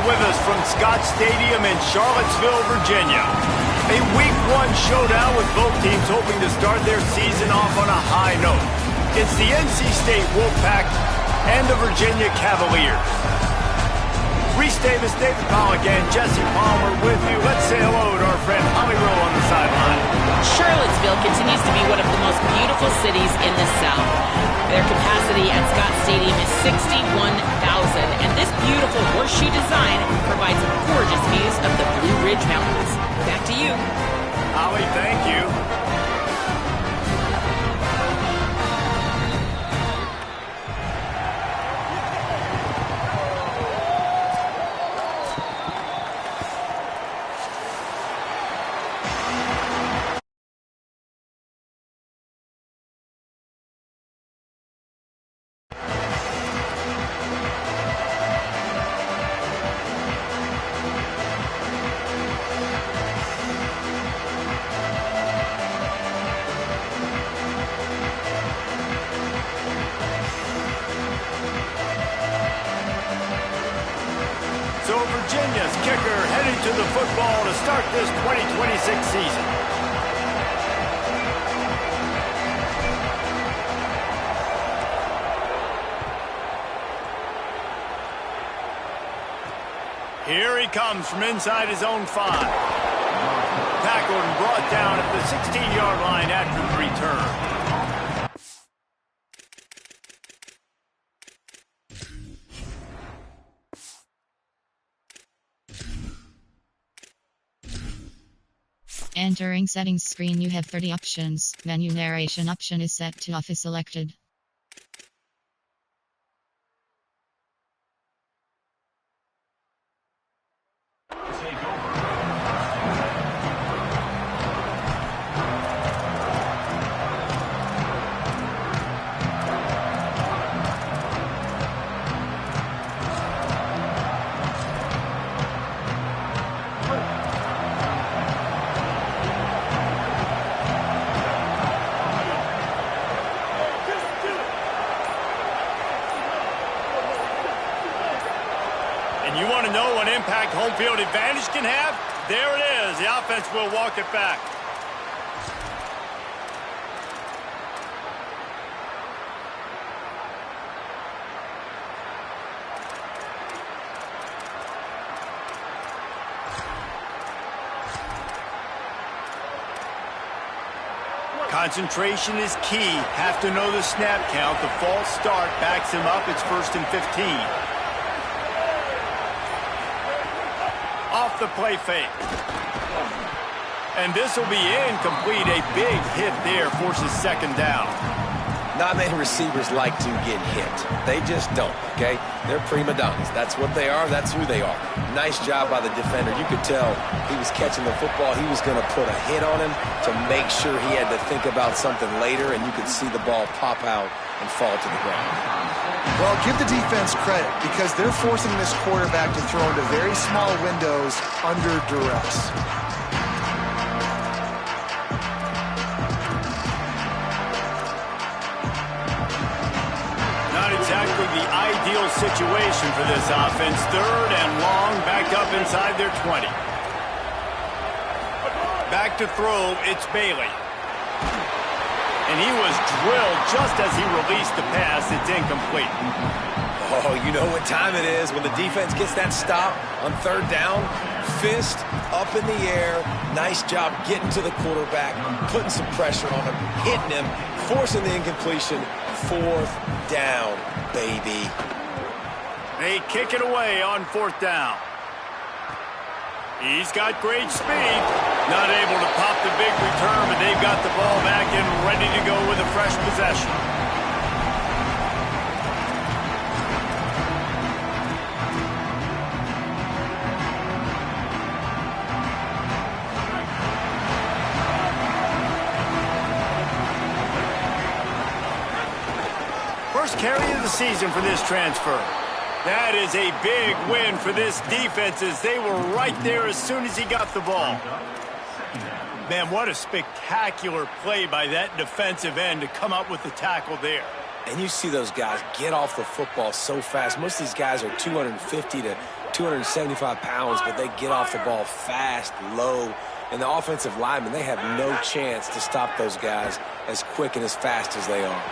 with us from Scott Stadium in Charlottesville, Virginia. A Week 1 showdown with both teams hoping to start their season off on a high note. It's the NC State Wolfpack and the Virginia Cavaliers. Reese Davis, David Pollock, and Jesse Palmer with you. Let's say hello to our friend Holly Rowe on the sideline. Charlottesville continues to be one of the most beautiful cities in the South. Their capacity at Scott Stadium is 61,000, and this beautiful horseshoe design provides gorgeous views of the Blue Ridge Mountains. Back to you. Holly, thank you. So Virginia's kicker headed to the football to start this 2026 season. Here he comes from inside his own 5. Tackled and brought down at the 16-yard line after the return. Entering settings screen, you have 30 options. Menu narration option is set to off is selected. And you want to know what impact home field advantage can have? There it is. The offense will walk it back. Concentration is key. Have to know the snap count. The false start backs him up. It's 1st and 15. Off the play fake. And this will be incomplete. A big hit there forces 2nd down. Not many receivers like to get hit. They just don't, okay? They're prima donnas. That's what they are. That's who they are. Nice job by the defender. You could tell he was catching the football. He was going to put a hit on him to make sure he had to think about something later, and you could see the ball pop out and fall to the ground. Well, give the defense credit because they're forcing this quarterback to throw into very small windows under duress. Not exactly the ideal situation for this offense. 3rd and long, back up inside their 20. Back to throw, it's Bailey. And he was drilled just as he released the pass. It's incomplete. Oh, you know what time it is when the defense gets that stop on 3rd down. Fist up in the air. Nice job getting to the quarterback, putting some pressure on him, hitting him, forcing the incompletion. 4th down, baby. They kick it away on 4th down. He's got great speed. Not able to pop the big return, but they've got the ball back and ready to go with a fresh possession. First carry of the season for this transfer. That is a big win for this defense as they were right there as soon as he got the ball. Man, what a spectacular play by that defensive end to come up with the tackle there. And you see those guys get off the football so fast. Most of these guys are 250 to 275 pounds, but they get off the ball fast, low, and the offensive linemen, they have no chance to stop those guys as quick and as fast as they are.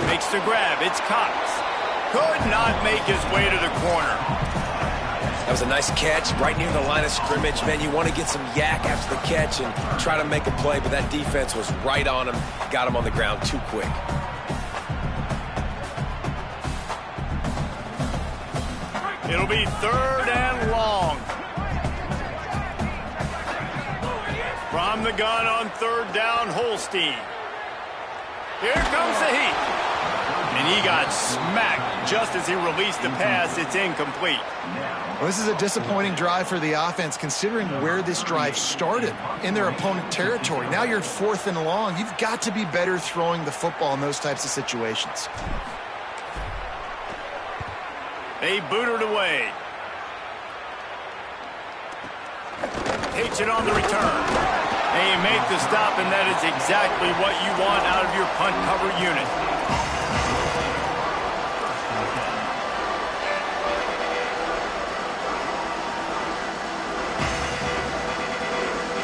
Makes the grab. It's Cox. Could not make his way to the corner. That was a nice catch right near the line of scrimmage. Man, you want to get some yak after the catch and try to make a play, but that defense was right on him, got him on the ground too quick. It'll be 3rd and long. From the gun on 3rd down, Holstein. Here comes the heat. And he got smacked just as he released the pass. It's incomplete. Well, this is a disappointing drive for the offense, considering where this drive started, in their opponent territory. Now you're at 4th and long. You've got to be better throwing the football in those types of situations. They boot it away. Takes it on the return. They make the stop, and that is exactly what you want out of your punt cover unit.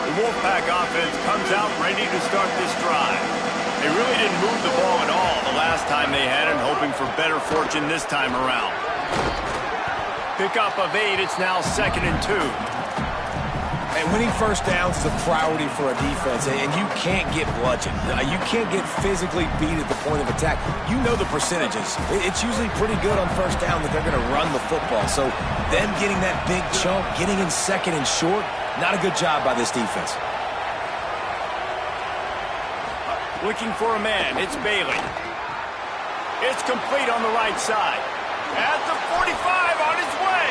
The Wolfpack offense comes out ready to start this drive. They really didn't move the ball at all the last time they had it, hoping for better fortune this time around. Pickup of 8, it's now 2nd and 2. And winning first downs is a priority for a defense, and you can't get bludgeoned. You can't get physically beat at the point of attack. You know the percentages. It's usually pretty good on first down that they're going to run the football. So them getting that big chunk, getting in 2nd and short, not a good job by this defense. Looking for a man, it's Bailey. It's complete on the right side. At the 45, on his way.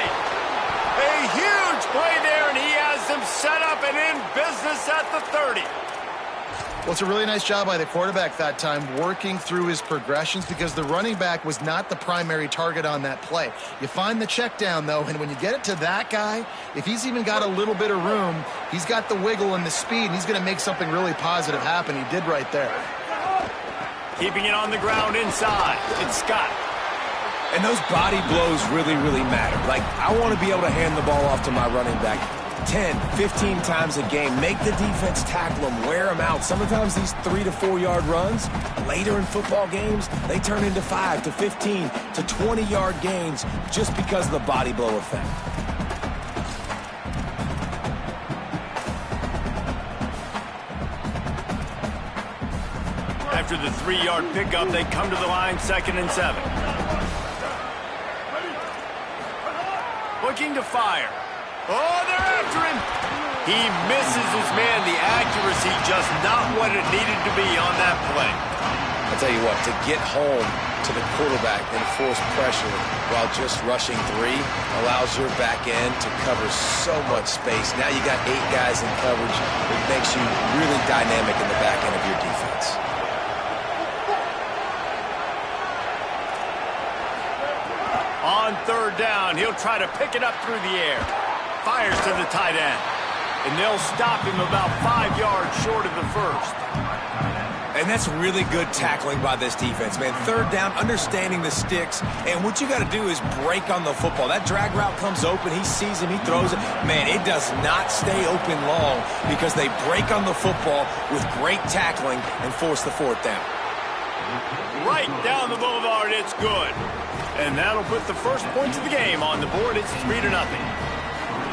A huge play there, and he has them set up and in business at the 30. Well, it's a really nice job by the quarterback that time, working through his progressions, because the running back was not the primary target on that play. You find the check down, though, and when you get it to that guy, if he's even got a little bit of room, he's got the wiggle and the speed, and he's going to make something really positive happen. He did right there. Keeping it on the ground inside. It's Scott. And those body blows really, really matter. Like, I want to be able to hand the ball off to my running back 10, 15 times a game. Make the defense tackle them, wear them out. Sometimes these 3 to 4 yard runs, later in football games, they turn into 5 to 15 to 20 yard gains just because of the body blow effect. After the 3-yard pickup, they come to the line, 2nd and 7. Looking to fire. Oh, they're after him. He misses his man. The accuracy just not what it needed to be on that play. I'll tell you what, to get home to the quarterback and force pressure while just rushing 3 allows your back end to cover so much space. Now you got 8 guys in coverage. It makes you really dynamic in the back end of your defense. On 3rd down, he'll try to pick it up through the air. Fires to the tight end. And they'll stop him about 5 yards short of the first. And that's really good tackling by this defense, man. 3rd down, understanding the sticks. And what you got to do is break on the football. That drag route comes open. He sees him. He throws it. Man, it does not stay open long because they break on the football with great tackling and force the 4th down. Right down the boulevard, it's good. And that'll put the first points of the game on the board. It's 3-0.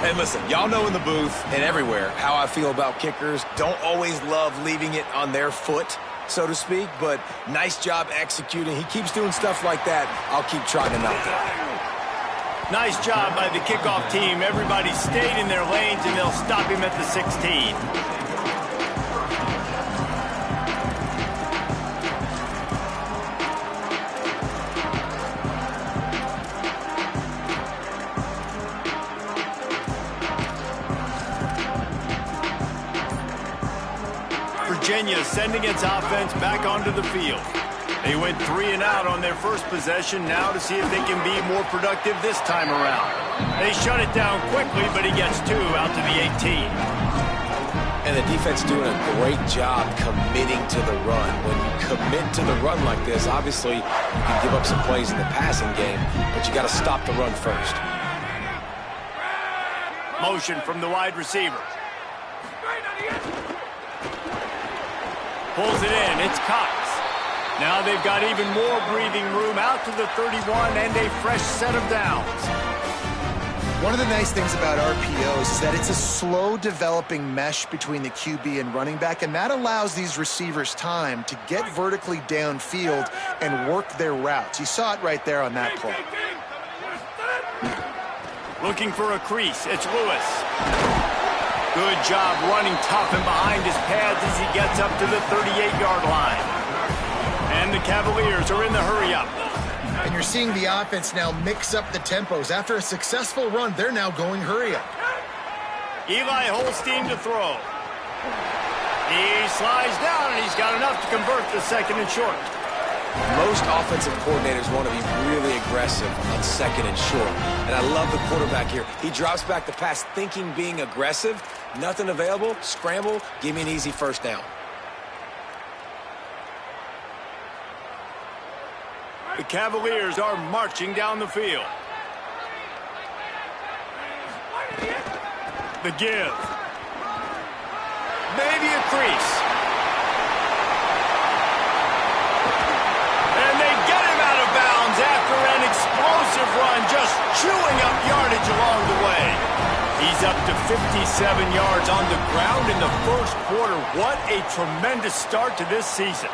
Hey, listen, y'all know in the booth and everywhere how I feel about kickers. Don't always love leaving it on their foot, so to speak, but nice job executing. He keeps doing stuff like that. I'll keep trying to knock it. Nice job by the kickoff team. Everybody stayed in their lanes, and they'll stop him at the 16. Virginia sending its offense back onto the field. They went 3 and out on their first possession, now to see if they can be more productive this time around. They shut it down quickly, but he gets 2 out to the 18. And the defense doing a great job committing to the run. When you commit to the run like this, obviously you can give up some plays in the passing game, but you got to stop the run first. Motion from the wide receiver. Pulls it in. It's Cox. Now they've got even more breathing room out to the 31 and a fresh set of downs. One of the nice things about RPOs is that it's a slow developing mesh between the QB and running back, and that allows these receivers time to get vertically downfield and work their routes. You saw it right there on that play. Looking for a crease. It's Lewis. Good job running tough and behind his pads as he gets up to the 38-yard line. And the Cavaliers are in the hurry-up. And you're seeing the offense now mix up the tempos. After a successful run, they're now going hurry-up. Eli Holstein to throw. He slides down, and he's got enough to convert the second and short. Most offensive coordinators want to be really aggressive on second and short. And I love the quarterback here. He drops back the pass thinking being aggressive. Nothing available. Scramble. Give me an easy first down. The Cavaliers are marching down the field. The give. Maybe a crease. And they get him out of bounds after an explosive run, just chewing up yardage along the way. He's up to 57 yards on the ground in the first quarter. What a tremendous start to this season.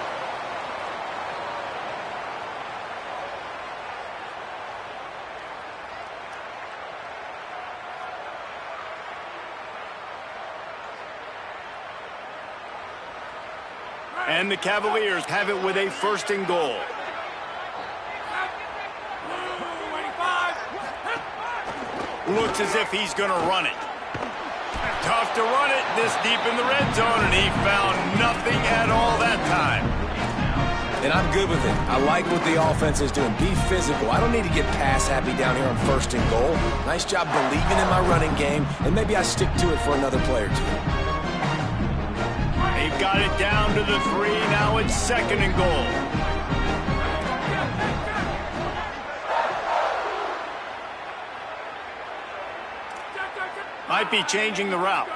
And the Cavaliers have it with a first and goal. Looks as if he's going to run it. Tough to run it this deep in the red zone, and he found nothing at all that time. And I'm good with it. I like what the offense is doing. Be physical. I don't need to get pass happy down here on first and goal. Nice job believing in my running game, and maybe I stick to it for another play or two. They've got it down to the 3. Now it's second and goal. Might be changing the route.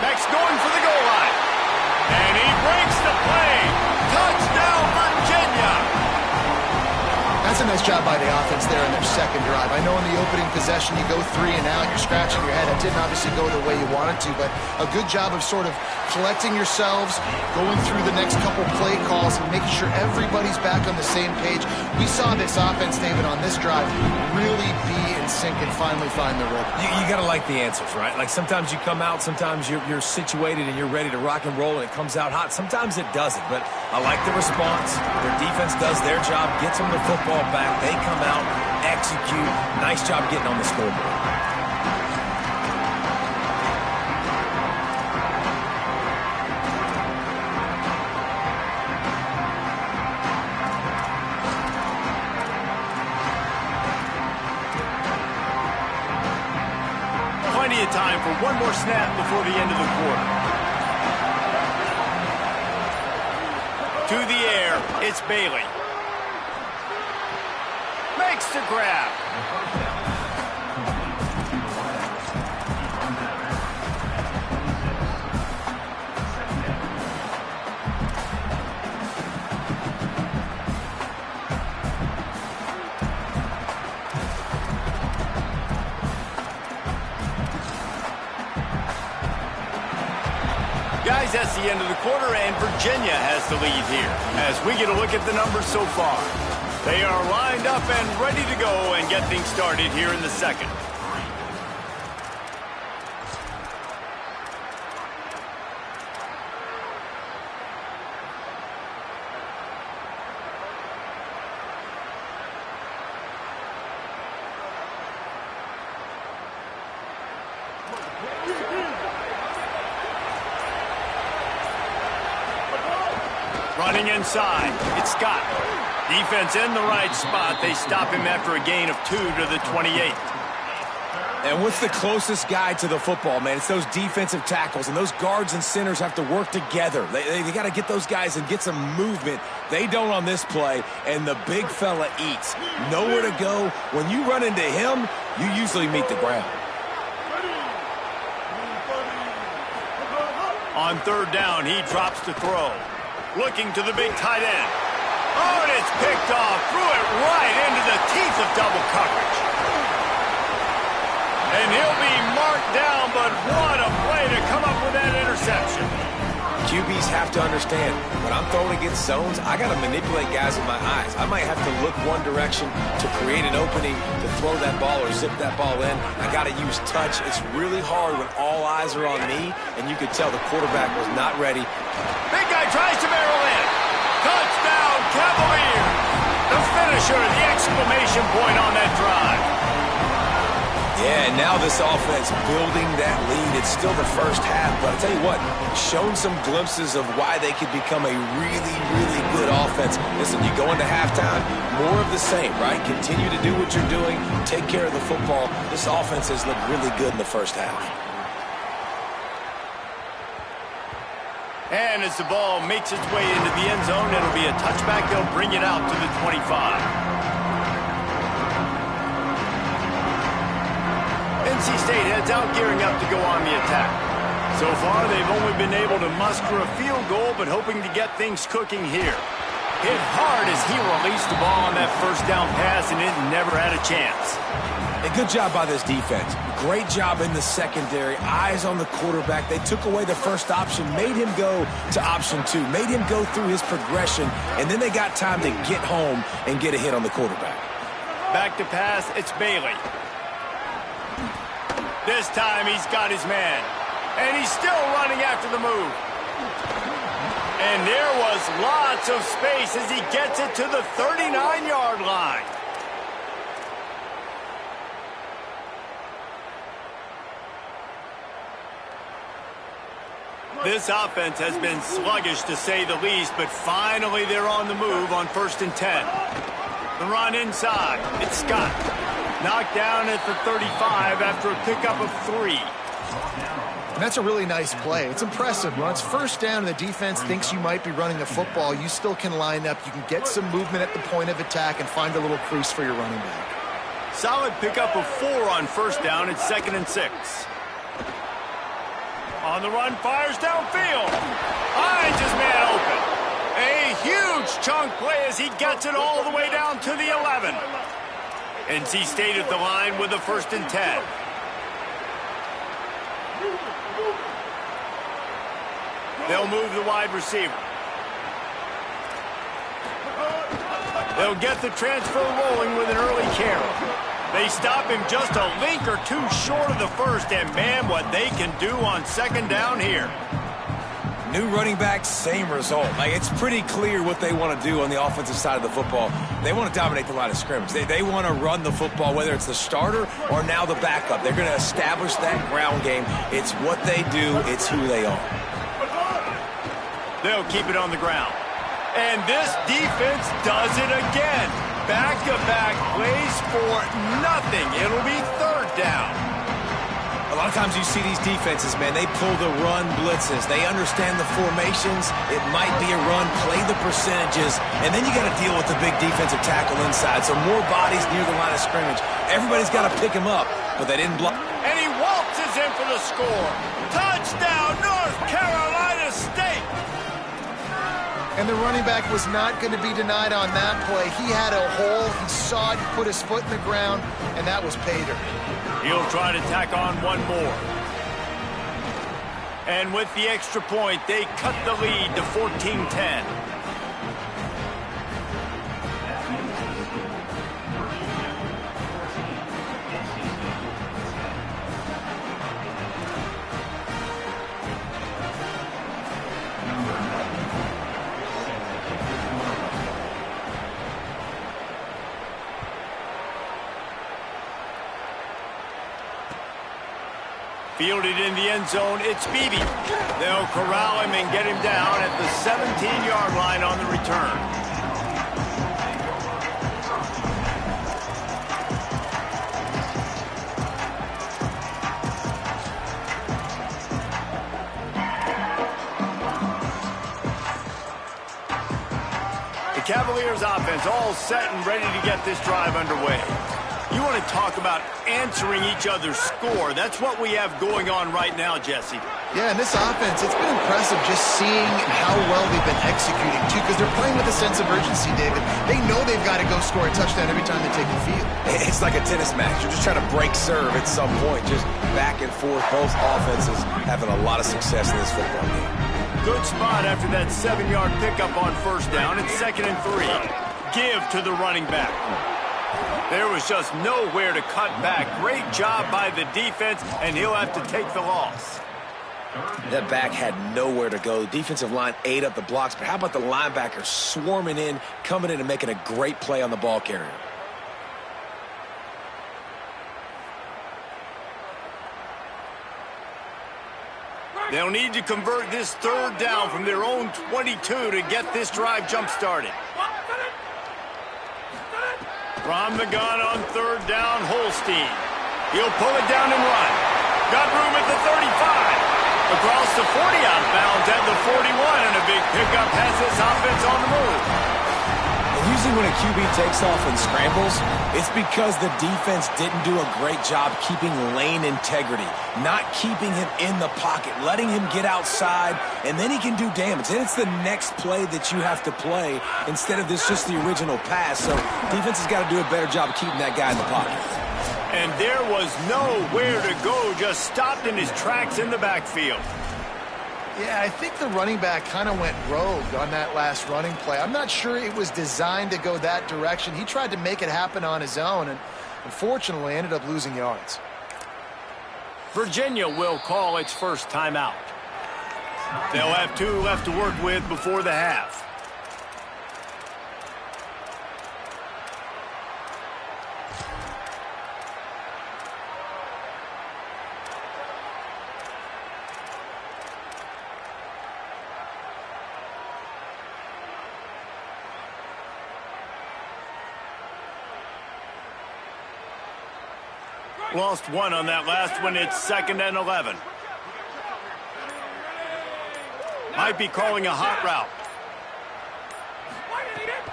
Next going for the goal line. And he breaks the play. Touchdown, Virginia. That's a nice job by the offense there in their second drive. I know in the opening possession you go 3 and out, you're scratching your head. It didn't obviously go the way you wanted to, but a good job of sort of collecting yourselves, going through the next couple play calls and making sure everybody's back on the same page. We saw this offense, David, on this drive really be in sync and finally find the rhythm. You got to like the answers, right? Like sometimes you come out, sometimes you're situated and you're ready to rock and roll and it comes out hot. Sometimes it doesn't, but I like the response. Their defense does their job, gets them the football back. They come out, execute. Nice job getting on the scoreboard. Plenty of time for one more snap before the end of the quarter. To the air, it's Bailey. Makes the grab. Guys, that's the end of the quarter, and Virginia has the lead here as we get a look at the numbers so far. They are lined up and ready to go and get things started here in the second. Running inside, it's Scott. Defense in the right spot. They stop him after a gain of 2 to the 28. And what's the closest guy to the football, man? It's those defensive tackles, and those guards and centers have to work together. They got to get those guys and get some movement. They don't on this play, and the big fella eats. Nowhere to go. When you run into him, you usually meet the ground. On third down, he drops to throw. Looking to the big tight end. Oh, and it's picked off. Threw it right into the teeth of double coverage. And he'll be marked down, but what a play to come up with that interception. QBs have to understand, when I'm throwing against zones, I got to manipulate guys with my eyes. I might have to look one direction to create an opening to throw that ball or zip that ball in. I got to use touch. It's really hard when all eyes are on me, and you could tell the quarterback was not ready. Big guy tries to barrel in. Touchdown, Cavaliers. The finisher, the exclamation point on that drive. Yeah, and now this offense building that lead. It's still the first half, but I'll tell you what, shown some glimpses of why they could become a really, really good offense. Listen, you go into halftime, more of the same, right? Continue to do what you're doing, take care of the football. This offense has looked really good in the first half. And as the ball makes its way into the end zone, it'll be a touchback. They'll bring it out to the 25. NC State heads out, gearing up to go on the attack. So far, they've only been able to muster a field goal, but hoping to get things cooking here. Hit hard as he released the ball on that first down pass, and it never had a chance. A good job by this defense. Great job in the secondary. Eyes on the quarterback. They took away the first option, made him go to option 2, made him go through his progression, and then they got time to get home and get a hit on the quarterback. Back to pass, it's Bailey. This time he's got his man. And he's still running after the move. And there was lots of space as he gets it to the 39-yard line. This offense has been sluggish to say the least, but finally they're on the move on 1st and 10. The run inside. It's Scott. Knocked down at the 35 after a pickup of 3. And that's a really nice play. It's impressive. When it's first down and the defense thinks you might be running the football, you still can line up. You can get some movement at the point of attack and find a little crease for your running back. Solid pickup of 4 on 1st down. It's 2nd and 6. On the run, fires downfield. Finds his man open. A huge chunk play as he gets it all the way down to the 11. NC State at the line with a 1st and 10. They'll move the wide receiver. They'll get the transfer rolling with an early carry. They stop him just a link or 2 short of the first, and man, what they can do on 2nd down here. New running back, same result. Like, it's pretty clear what they want to do on the offensive side of the football. They want to dominate the line of scrimmage. They want to run the football, whether it's the starter or now the backup. They're going to establish that ground game. It's what they do. It's who they are. They'll keep it on the ground. And this defense does it again. Back-to-back plays for nothing. It'll be 3rd down. A lot of times you see these defenses, man, they pull the run blitzes. They understand the formations. It might be a run, play the percentages, and then you got to deal with the big defensive tackle inside. So more bodies near the line of scrimmage. Everybody's got to pick him up, but they didn't block. And he waltzes in for the score. Touchdown, North Carolina State. And the running back was not going to be denied on that play. He had a hole. He saw it, put his foot in the ground, and that was pay dirt. He'll try to tack on one more. And with the extra point, they cut the lead to 14-10. Fielded in the end zone, it's Beebe. They'll corral him and get him down at the 17-yard line on the return. Cavaliers offense all set and ready to get this drive underway. You want to talk about answering each other's score. That's what we have going on right now, Jesse. Yeah, and this offense, it's been impressive just seeing how well they've been executing, too, because they're playing with a sense of urgency, David. They know they've got to go score a touchdown every time they take the field. It's like a tennis match. You're just trying to break serve at some point, just back and forth. Both offenses having a lot of success in this football game. Good spot after that 7-yard pickup on first down. It's 2nd and 3. Give to the running back. There was just nowhere to cut back. Great job by the defense, and he'll have to take the loss. That back had nowhere to go. The defensive line ate up the blocks, but how about the linebacker swarming in, coming in and making a great play on the ball carrier? They'll need to convert this 3rd down from their own 22 to get this drive jump-started. From the gun on 3rd down, Holstein. He'll pull it down and run. Got room at the 35. Across the 40 out of bounds at the 41, and a big pickup has this offense on the move. And usually when a QB takes off and scrambles, it's because the defense didn't do a great job keeping lane integrity, not keeping him in the pocket, letting him get outside, and then he can do damage. And it's the next play that you have to play instead of this just the original pass. So defense has got to do a better job of keeping that guy in the pocket. And there was nowhere to go, just stopped in his tracks in the backfield. Yeah, I think the running back kind of went rogue on that last running play. I'm not sure it was designed to go that direction. He tried to make it happen on his own, and unfortunately ended up losing yards. Virginia will call its first timeout. They'll have 2 left to work with before the half. Lost 1 on that last one. It's 2nd and 11. Might be calling a hot route.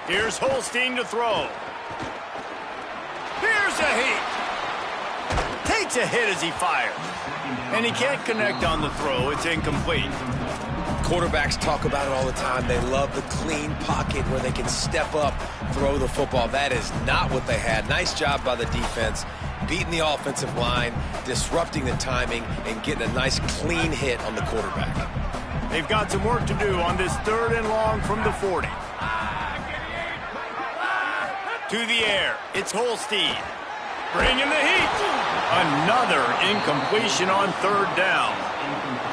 Here's Holstein to throw. Here's a heat. Takes a hit as he fires. And he can't connect on the throw. It's incomplete. Quarterbacks talk about it all the time. They love the clean pocket where they can step up, throw the football. That is not what they had. Nice job by the defense, beating the offensive line, disrupting the timing, and getting a nice clean hit on the quarterback. They've got some work to do on this 3rd and long from the 40. To the air, it's Holstein. Bringing the heat. Another incompletion on 3rd down.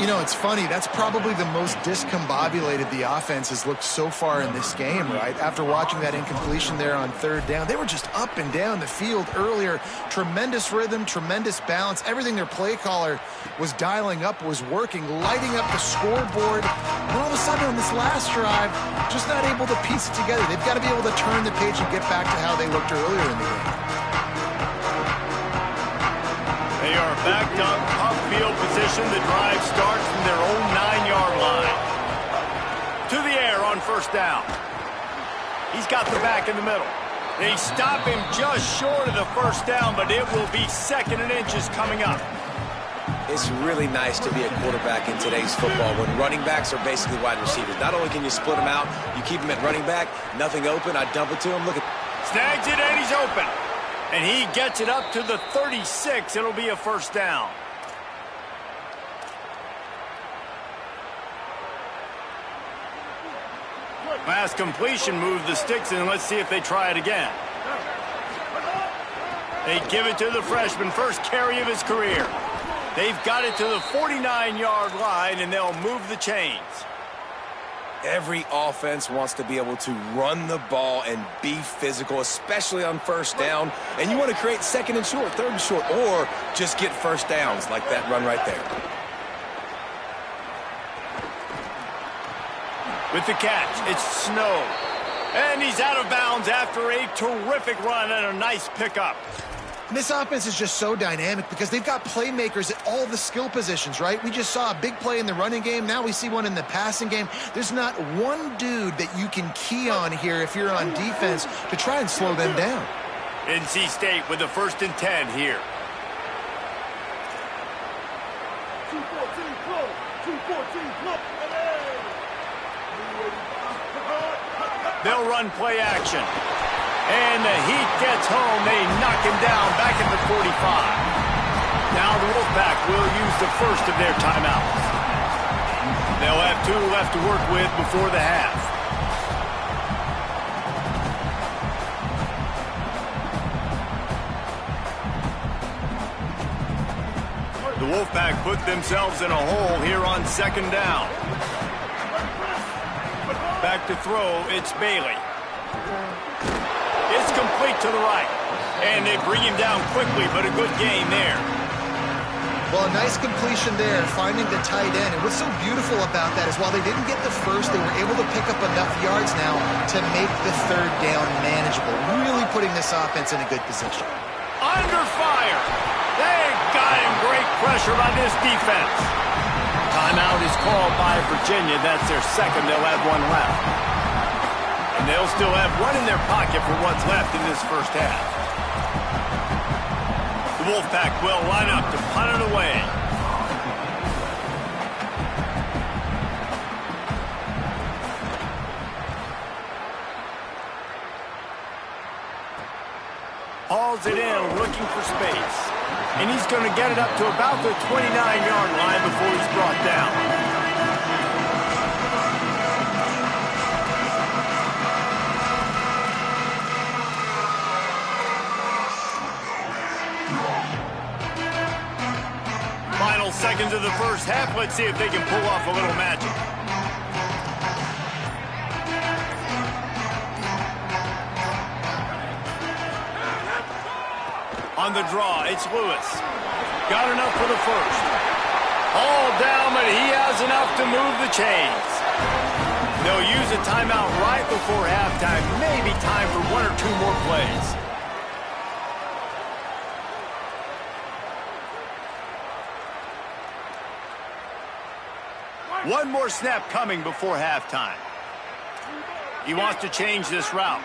You know, it's funny. That's probably the most discombobulated the offense has looked so far in this game, right? After watching that incompletion there on 3rd down, they were just up and down the field earlier. Tremendous rhythm, tremendous balance. Everything their play caller was dialing up was working, lighting up the scoreboard. And all of a sudden on this last drive, just not able to piece it together. They've got to be able to turn the page and get back to how they looked earlier in the game. They are backed up, tough field position. The drive starts from their own 9-yard line. To the air on 1st down. He's got the back in the middle. They stop him just short of the 1st down, but it will be 2nd and inches coming up. It's really nice to be a quarterback in today's football when running backs are basically wide receivers. Not only can you split them out, you keep them at running back, nothing open, I dump it to him. Look at. Snags it and he's open. And he gets it up to the 36. It'll be a 1st down. Last completion moved the sticks in. Let's see if they try it again. They give it to the freshman, first carry of his career. They've got it to the 49-yard line, and they'll move the chains. Every offense wants to be able to run the ball and be physical, especially on 1st down. And you want to create 2nd and short, 3rd and short, or just get 1st downs like that run right there. With the catch, it's Snow. And he's out of bounds after a terrific run and a nice pickup. And this offense is just so dynamic because they've got playmakers at all the skill positions, right? We just saw a big play in the running game. Now we see one in the passing game. There's not one dude that you can key on here if you're on defense to try and slow them down. NC State with the 1st and 10 here. 214 close. 214 close. They'll run play action. And the Heat gets home. They knock him down back at the 45. Now the Wolfpack will use the first of their timeouts. They'll have 2 left to work with before the half. The Wolfpack put themselves in a hole here on 2nd down. Back to throw, it's Bailey. It's complete to the right. And they bring him down quickly, but a good game there. Well, a nice completion there, finding the tight end. And what's so beautiful about that is while they didn't get the first, they were able to pick up enough yards now to make the 3rd down manageable. Really putting this offense in a good position. Under fire. They got him. Great pressure on this defense. Timeout is called by Virginia. That's their 2nd. They'll have 1 left. And they'll still have 1 in their pocket for what's left in this 1st half. The Wolfpack will line up to punt it away. Hauls it in, looking for space. And he's going to get it up to about the 29-yard line before he's brought down. Final seconds of the 1st half. Let's see if they can pull off a little magic. On the draw, it's Lewis. Got enough for the 1st. All down, but he has enough to move the chains. They'll use a timeout right before halftime. Maybe time for 1 or 2 more plays. One more snap coming before halftime. He wants to change this route.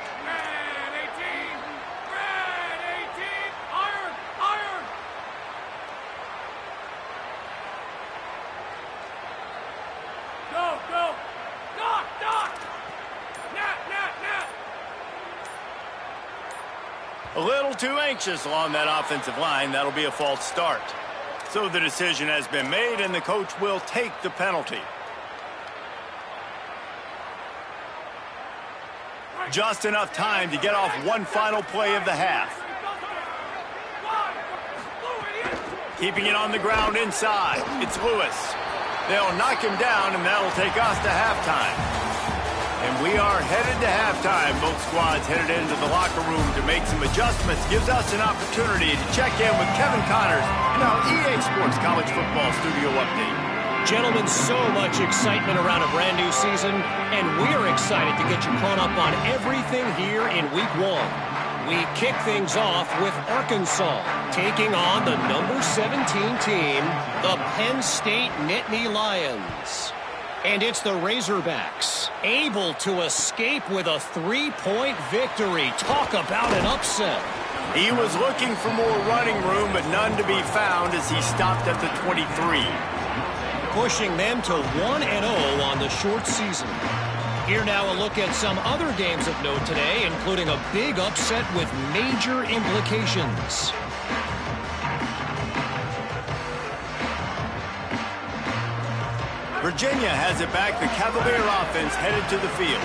A little too anxious along that offensive line. That'll be a false start. So the decision has been made, and the coach will take the penalty. Just enough time to get off 1 final play of the half. Keeping it on the ground inside. It's Lewis. They'll knock him down, and that'll take us to halftime. And we are headed to halftime. Both squads headed into the locker room to make some adjustments. Gives us an opportunity to check in with Kevin Connors in our EA Sports College Football Studio Update. Gentlemen, so much excitement around a brand new season, and we're excited to get you caught up on everything here in Week 1. We kick things off with Arkansas taking on the number 17 team, the Penn State Nittany Lions. And it's the Razorbacks, able to escape with a 3-point victory. Talk about an upset. He was looking for more running room, but none to be found as he stopped at the 23. Pushing them to 1-0 on the short season. Here now a look at some other games of note today, including a big upset with major implications. Virginia has it back. The Cavalier offense headed to the field.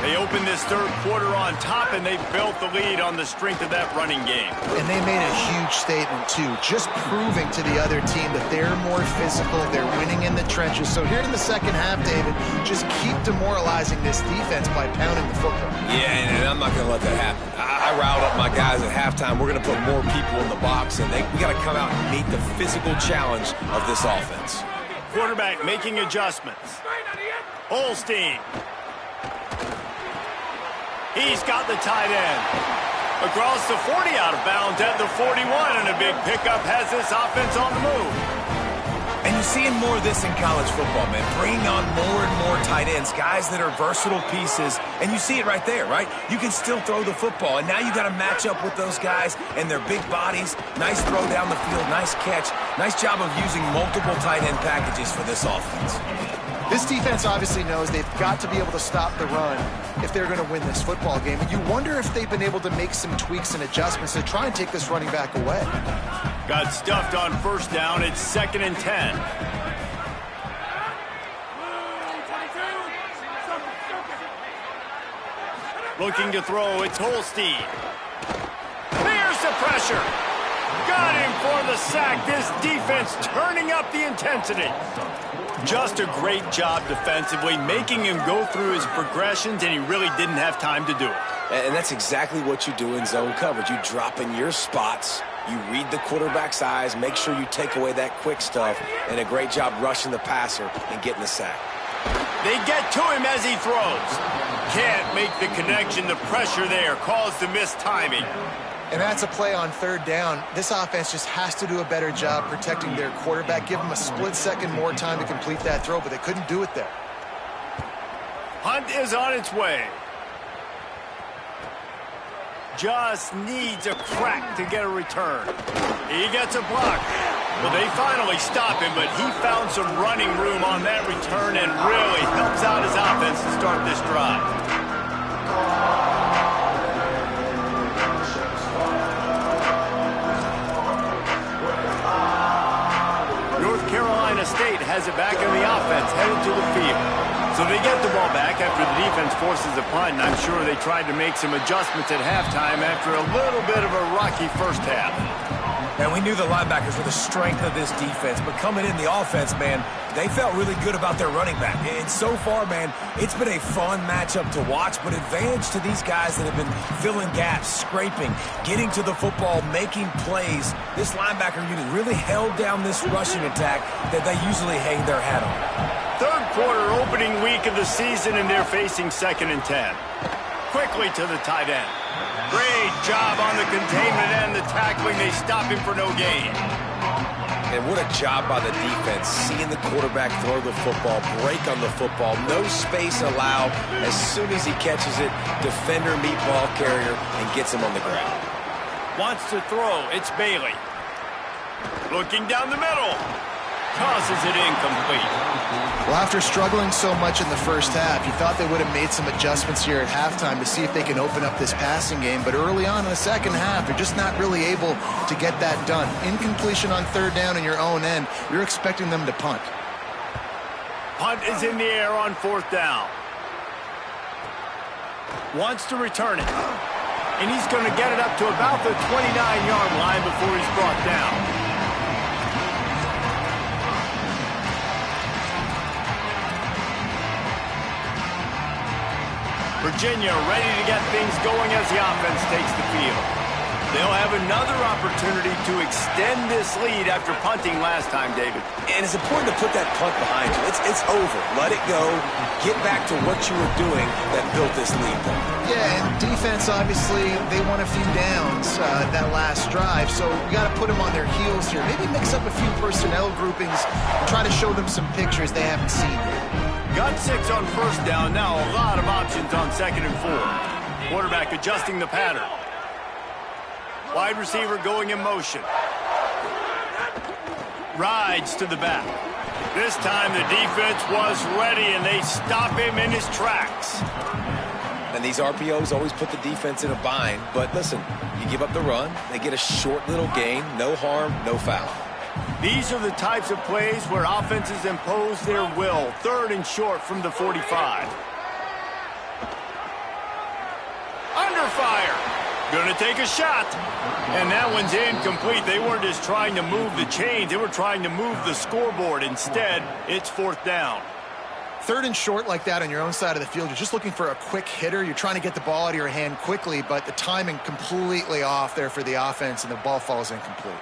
They opened this 3rd quarter on top, and they built the lead on the strength of that running game. And they made a huge statement, too, just proving to the other team that they're more physical, they're winning in the trenches. So here in the 2nd half, David, just keep demoralizing this defense by pounding the football. Yeah, and I'm not going to let that happen. I riled up my guys at halftime. We're going to put more people in the box, and we got to come out and meet the physical challenge of this offense. Quarterback making adjustments. Holstein. He's got the tight end. Across the 40, out of bounds at the 41, and a big pickup has this offense on the move. And you're seeing more of this in college football, man. Bringing on more and more tight ends, guys that are versatile pieces. And you see it right there, right? You can still throw the football. And now you got to match up with those guys and their big bodies. Nice throw down the field, nice catch. Nice job of using multiple tight end packages for this offense. This defense obviously knows they've got to be able to stop the run if they're going to win this football game. And you wonder if they've been able to make some tweaks and adjustments to try and take this running back away. Got stuffed on first down. It's 2nd and 10. Looking to throw. It's Holstein. There's the pressure. Got him for the sack. This defense turning up the intensity. Just a great job defensively, making him go through his progressions, and he really didn't have time to do it. And that's exactly what you do in zone coverage. You drop in your spots, you read the quarterback's eyes, make sure you take away that quick stuff, and a great job rushing the passer and getting the sack. They get to him as he throws. Can't make the connection. The pressure there caused the missed timing. And that's a play on 3rd down. This offense just has to do a better job protecting their quarterback. Give them a split second more time to complete that throw, but they couldn't do it there. Hunt is on its way. Just needs a crack to get a return. He gets a block. Well, they finally stop him, but he found some running room on that return and really helps out his offense to start this drive. North Carolina State has it back in the offense, headed to the field. So they get the ball back after the defense forces a punt, and I'm sure they tried to make some adjustments at halftime after a little bit of a rocky first half. And we knew the linebackers were the strength of this defense, but coming in the offense, man, they felt really good about their running back. And so far, man, it's been a fun matchup to watch, but advantage to these guys that have been filling gaps, scraping, getting to the football, making plays. This linebacker unit really held down this rushing attack that they usually hang their hat on. 3rd quarter, opening week of the season, and they're facing 2nd and 10. Quickly to the tight end. Great job on the containment and the tackling. They stop him for no gain. And what a job by the defense, seeing the quarterback throw the football, break on the football, no space allowed. As soon as he catches it, defender meet ball carrier and gets him on the ground. Wants to throw. It's Bailey. Looking down the middle. Tosses it incomplete. Well, after struggling so much in the first half, you thought they would have made some adjustments here at halftime to see if they can open up this passing game. But early on in the second half, they're just not really able to get that done. Incompletion on 3rd down in your own end, you're expecting them to punt. Punt is in the air on 4th down. Wants to return it. And he's going to get it up to about the 29-yard line before he's brought down. Virginia ready to get things going as the offense takes the field. They'll have another opportunity to extend this lead after punting last time, David. And it's important to put that punt behind you. It's over. Let it go. Get back to what you were doing that built this lead. Yeah, and defense, obviously, they won a few downs that last drive, so you got to put them on their heels here. Maybe mix up a few personnel groupings and try to show them some pictures they haven't seen yet. Got 6 on first down. Now a lot of options on 2nd and 4. Quarterback adjusting the pattern. Wide receiver going in motion. Rides to the back. This time the defense was ready, and they stop him in his tracks. And these RPOs always put the defense in a bind. But listen, you give up the run, they get a short little gain, no harm, no foul. These are the types of plays where offenses impose their will. 3rd and short from the 45. Under fire. Gonna take a shot. And that one's incomplete. They weren't just trying to move the chains. They were trying to move the scoreboard. Instead, it's 4th down. 3rd and short like that on your own side of the field, you're just looking for a quick hitter. You're trying to get the ball out of your hand quickly, but the timing completely off there for the offense, and the ball falls incomplete.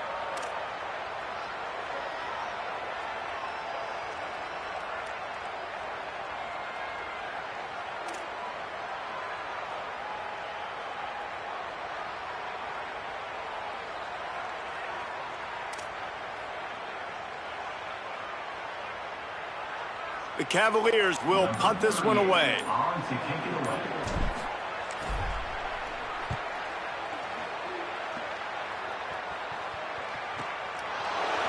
The Cavaliers will punt this one away.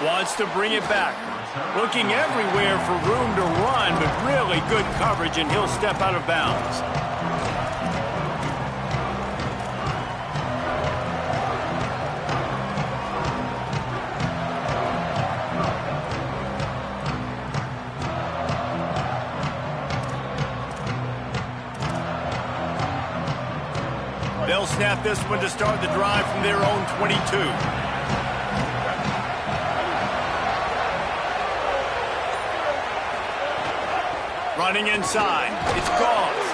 Wants to bring it back. Looking everywhere for room to run, but really good coverage, and he'll step out of bounds. They'll snap this one to start the drive from their own 22. Running inside, it's Gauze.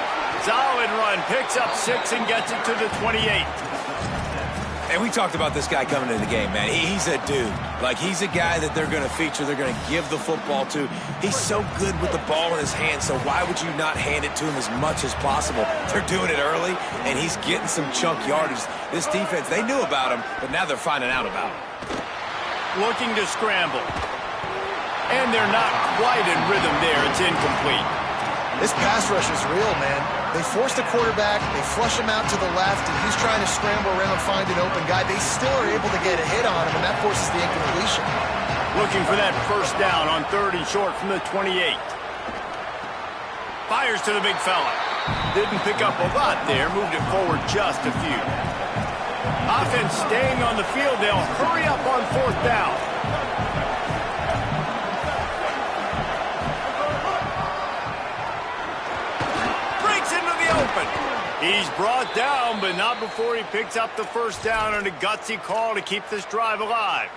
Solid run, picks up 6 and gets it to the 28. And we talked about this guy coming into the game, man. He's a dude. Like, he's a guy that they're going to feature, they're going to give the football to. He's so good with the ball in his hand, so why would you not hand it to him as much as possible? They're doing it early, and he's getting some chunk yardage. This defense, they knew about him, but now they're finding out about him. Looking to scramble. And they're not quite in rhythm there. It's incomplete. This pass rush is real, man. They force the quarterback, they flush him out to the left, and he's trying to scramble around, find an open guy. They still are able to get a hit on him, and that forces the incompletion. Looking for that first down on 3rd and short from the 28. Fires to the big fella. Didn't pick up a lot there, moved it forward just a few. Offense staying on the field. They'll hurry up on 4th down. He's brought down, but not before he picks up the first down on a gutsy call to keep this drive alive.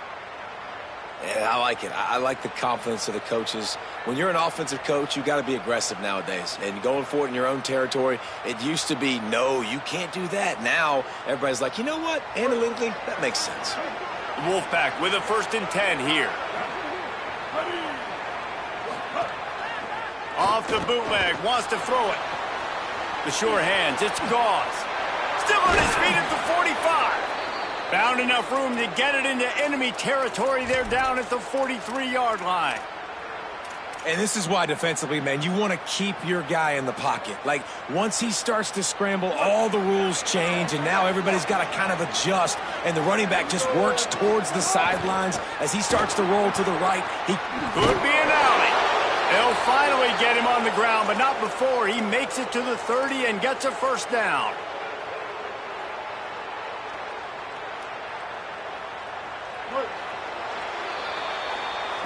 Yeah, I like it. I like the confidence of the coaches. When you're an offensive coach, you got to be aggressive nowadays. And going for it in your own territory, it used to be, no, you can't do that. Now, everybody's like, you know what? Analytically, that makes sense. Wolfpack with a 1st and 10 here. Off the bootleg, wants to throw it. The sure hands, it's Gauze. Still on his feet at the 45. Found enough room to get it into enemy territory. They're down at the 43-yard line. And this is why defensively, man, you want to keep your guy in the pocket. Like, once he starts to scramble, all the rules change, and now everybody's got to kind of adjust, and the running back just works towards the sidelines. As he starts to roll to the right, he could be an alley. They'll finally get him on the ground, but not before he makes it to the 30 and gets a first down.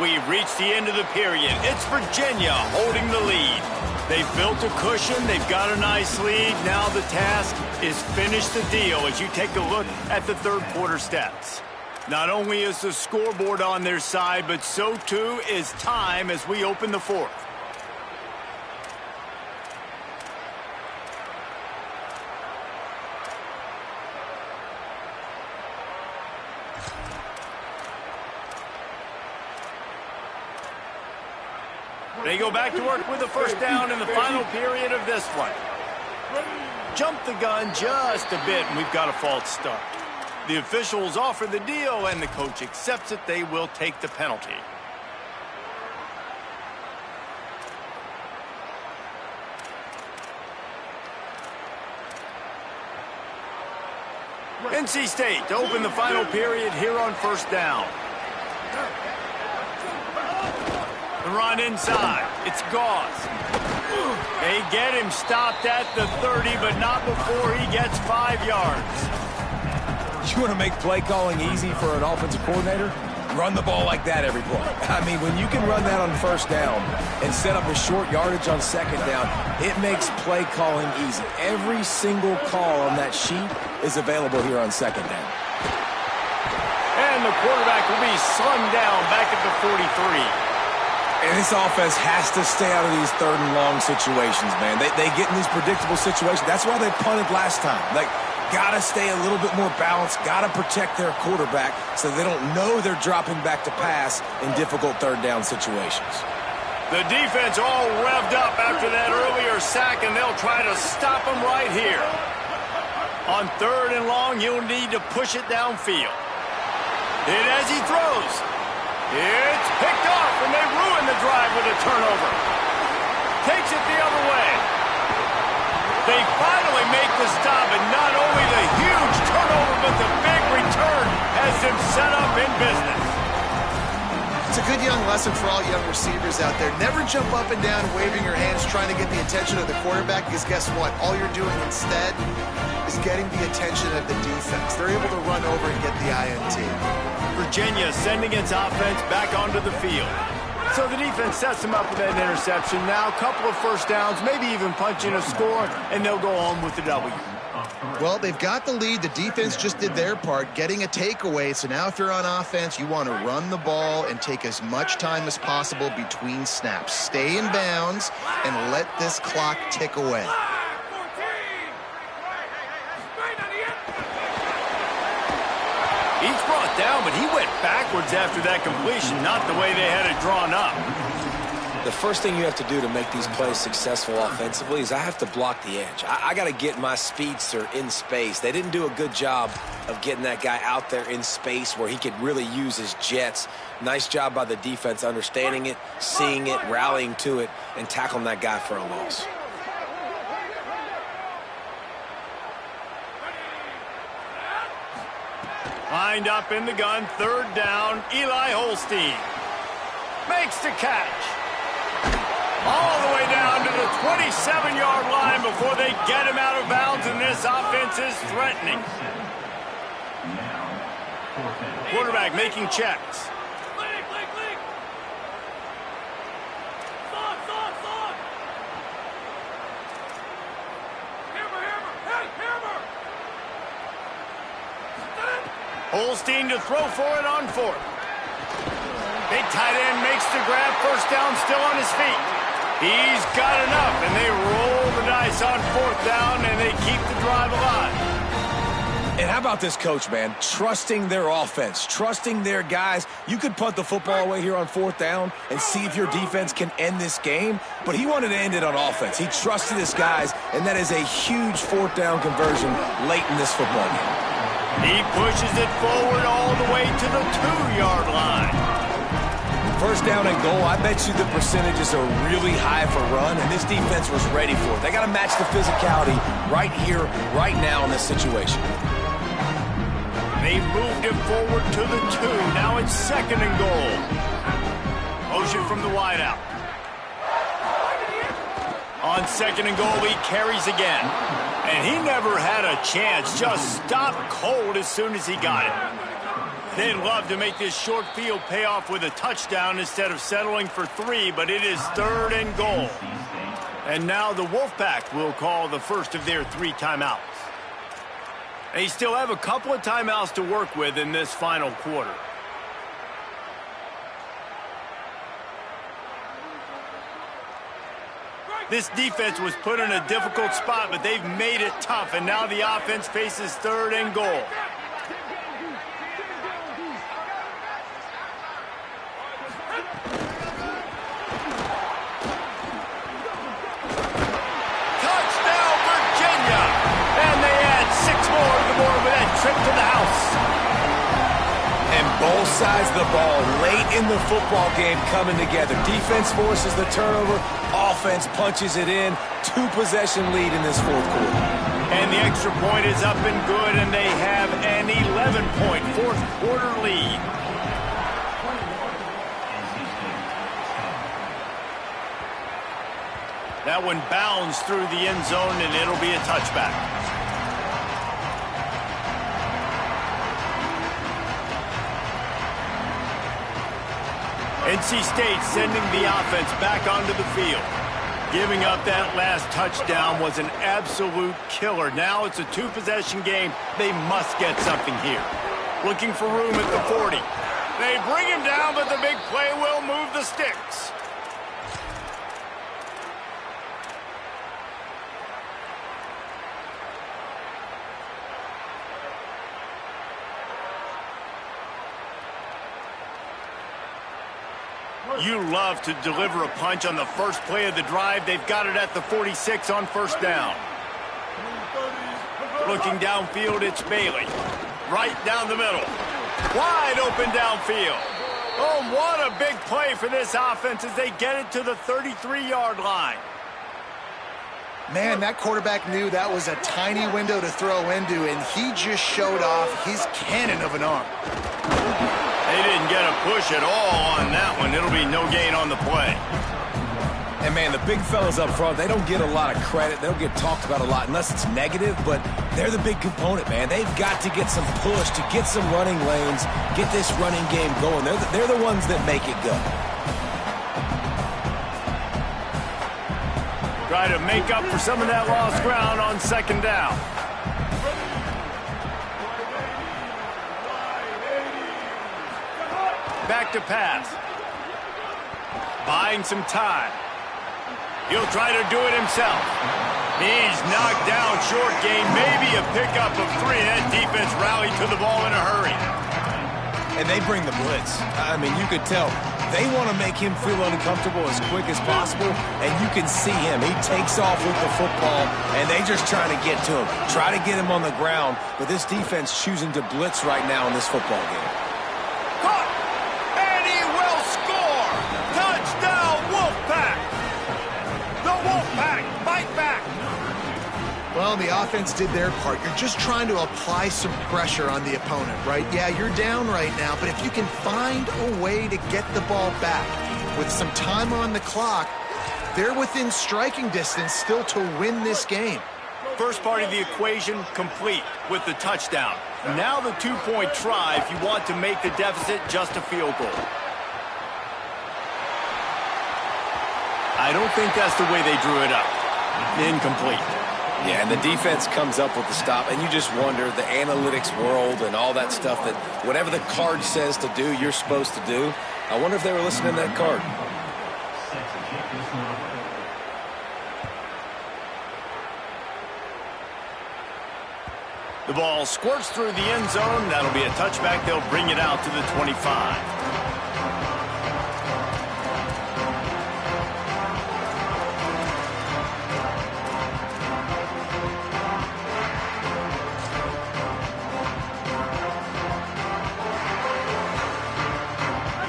We've reached the end of the period. It's Virginia holding the lead. They've built a cushion. They've got a nice lead. Now the task is finish the deal as you take a look at the 3rd quarter stats. Not only is the scoreboard on their side, but so too is time as we open the 4th. They go back to work with the first down in the final period of this one. Jump the gun just a bit, and we've got a false start. The officials offer the deal, and the coach accepts it. They will take the penalty. NC State to open the final period here on first down. The run inside. It's Gauze. They get him stopped at the 30, but not before he gets 5 yards. You want to make play calling easy for an offensive coordinator? Run the ball like that every play. I mean, when you can run that on first down and set up a short yardage on second down, it makes play calling easy. Every single call on that sheet is available here on second down. And the quarterback will be slung down back at the 43. And this offense has to stay out of these 3rd and long situations, man. They get in these predictable situations. That's why they punted last time. Like, got to stay a little bit more balanced, got to protect their quarterback so they don't know they're dropping back to pass in difficult 3rd down situations. The defense all revved up after that earlier sack, and they'll try to stop him right here. On 3rd and long, you'll need to push it downfield. Hit as he throws. It's picked off, and they ruin the drive with a turnover. Takes it the other way. They finally make the stop, and not only the huge turnover, but the big return has them set up in business. It's a good young lesson for all young receivers out there. Never jump up and down waving your hands trying to get the attention of the quarterback, because guess what? All you're doing instead is getting the attention of the defense. They're able to run over and get the INT. Virginia sending its offense back onto the field. So the defense sets them up with that interception. Now a couple of first downs, maybe even punching a score, and they'll go home with the W. Well, they've got the lead. The defense just did their part, getting a takeaway. So now if you're on offense, you want to run the ball and take as much time as possible between snaps. Stay in bounds and let this clock tick away. He's brought down, but he went backwards after that completion, not the way they had it drawn up. The first thing you have to do to make these plays successful offensively is I have to block the edge. I got to get my speedster in space. They didn't do a good job of getting that guy out there in space where he could really use his jets. Nice job by the defense understanding it, seeing it, rallying to it, and tackling that guy for a loss. Lined up in the gun, third down, Eli Holstein makes the catch. All the way down to the 27-yard line before they get him out of bounds, and this offense is threatening. Quarterback making checks. Holstein to throw for it on fourth. Big tight end makes the grab. First down, still on his feet. He's got enough, and they roll the dice on fourth down, and they keep the drive alive. And how about this coach, man? Trusting their offense, trusting their guys. You could punt the football away here on fourth down and see if your defense can end this game, but he wanted to end it on offense. He trusted his guys, and that is a huge fourth down conversion late in this football game. He pushes it forward all the way to the 2-yard line. First down and goal, I bet you the percentages are really high for run, and this defense was ready for it. They got to match the physicality right here, right now in this situation. They moved him forward to the 2. Now it's second and goal. Motion from the wideout. On second and goal, he carries again. And he never had a chance. Just stopped cold as soon as he got it. They'd love to make this short field pay off with a touchdown instead of settling for 3, but it is third and goal. And now the Wolfpack will call the first of their 3 timeouts. They still have a couple of timeouts to work with in this final quarter. This defense was put in a difficult spot, but they've made it tough, and now the offense faces third and goal. Touchdown, Virginia! And they add 6 more to the board with that trip to the house. And both sides of the ball late in the football game coming together. Defense forces the turnover. Offense punches it in. 2-possession lead in this fourth quarter. And the extra point is up and good, and they have an 11-point fourth quarter lead. That one bounds through the end zone, and it'll be a touchback. NC State sending the offense back onto the field. Giving up that last touchdown was an absolute killer. Now it's a 2-possession game. They must get something here. Looking for room at the 40. They bring him down, but the big play will move the sticks. You love to deliver a punch on the first play of the drive. They've got it at the 46 on first down. Looking downfield, it's Bailey. Right down the middle. Wide open downfield. Oh, what a big play for this offense as they get it to the 33-yard line. Man, that quarterback knew that was a tiny window to throw into, and he just showed off his cannon of an arm. They didn't get a push at all on that one. It'll be no gain on the play. And, man, the big fellas up front, they don't get a lot of credit. They don't get talked about a lot unless it's negative, but they're the big component, man. They've got to get some push, to get some running lanes, get this running game going. They're the ones that make it go. Try to make up for some of that lost ground on second down. Back to pass. Buying some time. He'll try to do it himself. He's knocked down short gain, maybe a pickup of 3. That defense rallied to the ball in a hurry. And they bring the blitz. I mean, you could tell they want to make him feel uncomfortable as quick as possible, and you can see him. He takes off with the football, and they just trying to get to him, try to get him on the ground, but this defense choosing to blitz right now in this football game. Caught! And he will score! Touchdown, Wolfpack! The Wolfpack fight back! Well, the offense did their part. You're just trying to apply some pressure on the opponent, right? Yeah, you're down right now, but if you can find a way to get the ball back with some time on the clock, they're within striking distance still to win this game. First part of the equation complete with the touchdown. Now the 2-point try if you want to make the deficit just a field goal. I don't think that's the way they drew it up. Incomplete. Yeah, and the defense comes up with the stop, and you just wonder, the analytics world and all that stuff, that whatever the card says to do, you're supposed to do. I wonder if they were listening to that card. The ball squirts through the end zone. That'll be a touchback. They'll bring it out to the 25.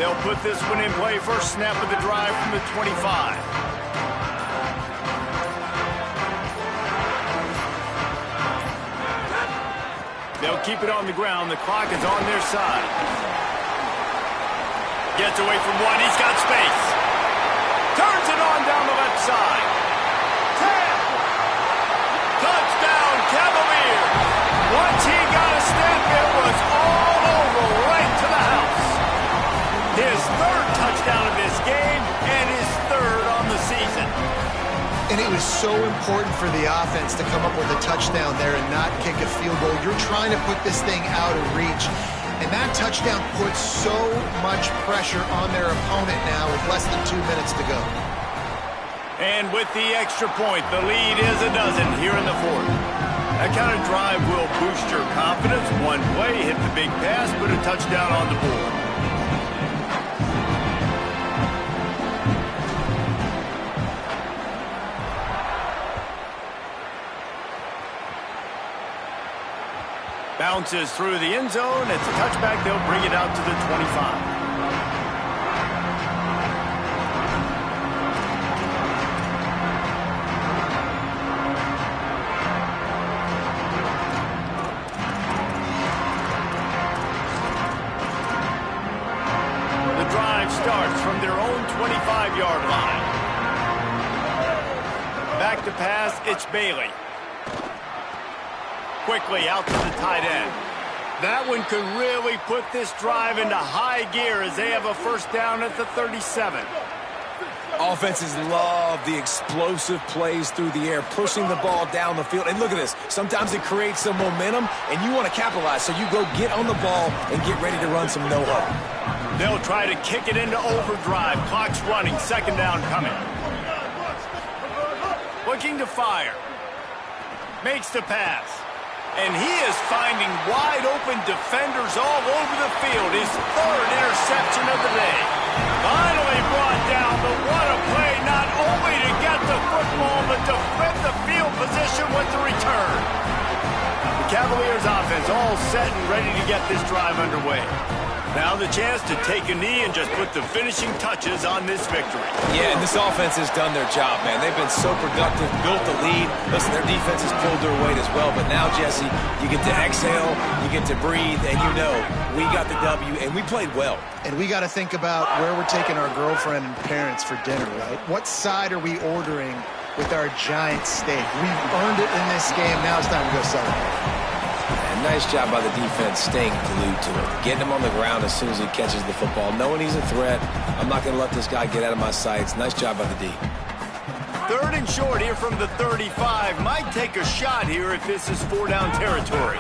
They'll put this one in play. First snap of the drive from the 25. They'll keep it on the ground. The clock is on their side. Gets away from one. He's got space. Turns it on down the left side. 10. Touchdown, Cavaliers. Once he got a step, it was all over right to the house. His third touchdown of this game and his third on the season. And it was so important for the offense to come up with a touchdown there and not kick a field goal. You're trying to put this thing out of reach. And that touchdown puts so much pressure on their opponent now with less than 2 minutes to go. And with the extra point, the lead is a dozen here in the fourth. That kind of drive will boost your confidence. One play, hit the big pass, put a touchdown on the board. Bounces through the end zone. It's a touchback. They'll bring it out to the 25. The drive starts from their own 25-yard line. Back to pass. It's Bailey. Quickly out to the tight end. That one could really put this drive into high gear as they have a first down at the 37. Offenses love the explosive plays through the air, pushing the ball down the field. And look at this. Sometimes it creates some momentum, and you want to capitalize. So you go get on the ball and get ready to run some no-huddle. They'll try to kick it into overdrive. Clock's running. Second down coming. Looking to fire. Makes the pass. And he is finding wide-open defenders all over the field. His third interception of the day. Finally brought down, but what a play, not only to get the football, but to flip the field position with the return. The Cavaliers offense all set and ready to get this drive underway. Now the chance to take a knee and just put the finishing touches on this victory. Yeah, and this offense has done their job, man. They've been so productive, built the lead. Listen, their defense has pulled their weight as well. But now, Jesse, you get to exhale, you get to breathe, and you know we got the W, and we played well. And we got to think about where we're taking our girlfriend and parents for dinner, right? What side are we ordering with our giant steak? We've earned it in this game. Now it's time to go celebrate. And nice job by the defense staying glued to it. Getting him on the ground as soon as he catches the football. Knowing he's a threat, I'm not going to let this guy get out of my sights. Nice job by the D. 3rd and short here from the 35. Might take a shot here if this is 4-down territory.